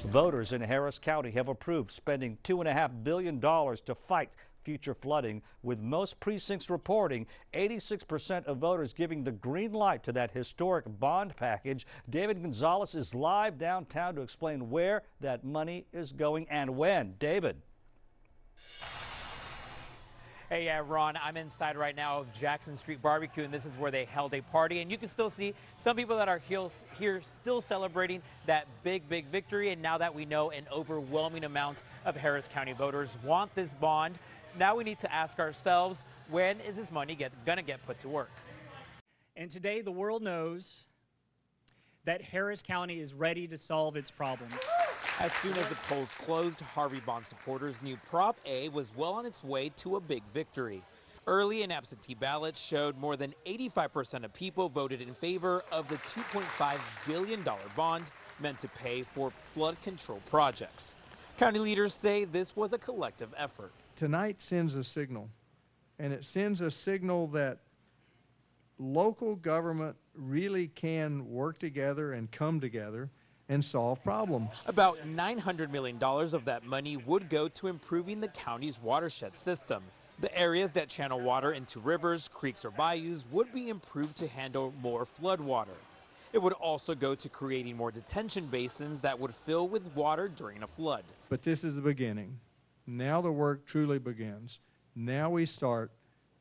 Voters in Harris County have approved spending $2.5 billion to fight future flooding, with most precincts reporting 86% of voters giving the green light to that historic bond package. David Gonzalez is live downtown to explain where that money is going and when. David. Hey, yeah, Ron, I'm inside right now of Jackson Street Barbecue, and this is where they held a party. And you can still see some people that are here still celebrating that big victory. And now that we know an overwhelming amount of Harris County voters want this bond, now we need to ask ourselves, when is this money gonna get put to work? And today the world knows that Harris County is ready to solve its problems. As soon as the polls closed, Harvey Bond supporters knew Prop A was well on its way to a big victory. Early and absentee ballots showed more than 85% of people voted in favor of the $2.5 billion bond meant to pay for flood control projects. County leaders say this was a collective effort. Tonight sends a signal, and it sends a signal that local government really can work together and come together and solve problems. About $900 million of that money would go to improving the county's watershed system. The areas that channel water into rivers, creeks, or bayous would be improved to handle more flood water. It would also go to creating more detention basins that would fill with water during a flood. But this is the beginning. Now the work truly begins. Now we start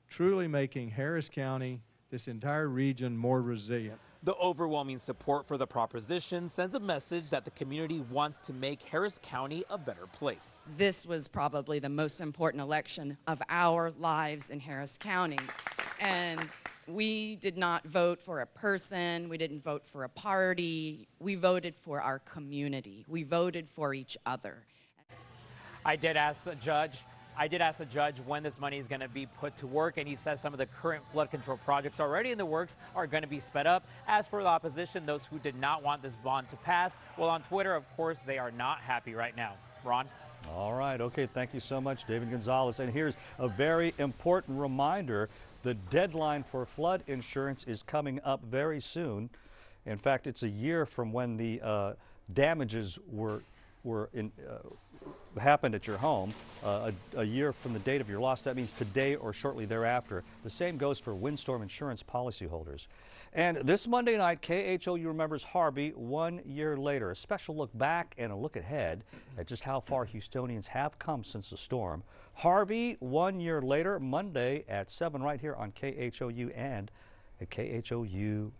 truly making Harris County, this entire region, more resilient. The overwhelming support for the proposition sends a message that the community wants to make Harris County a better place. This was probably the most important election of our lives in Harris County. And we did not vote for a person, we didn't vote for a party, we voted for our community. We voted for each other. I did ask the judge when this money is going to be put to work, and he says some of the current flood control projects already in the works are going to be sped up. As for the opposition, those who did not want this bond to pass, well, on Twitter, of course, they are not happy right now. Ron? All right. Okay. Thank you so much, David Gonzalez. And here's a very important reminder. The deadline for flood insurance is coming up very soon. In fact, it's a year from when the damages happened at your home, a year from the date of your loss. That means today or shortly thereafter. The same goes for windstorm insurance policyholders. And this Monday night, KHOU remembers Harvey 1 year later. A special look back and a look ahead at just how far Houstonians have come since the storm. Harvey 1 year later, Monday at 7 right here on KHOU and at KHOU.com.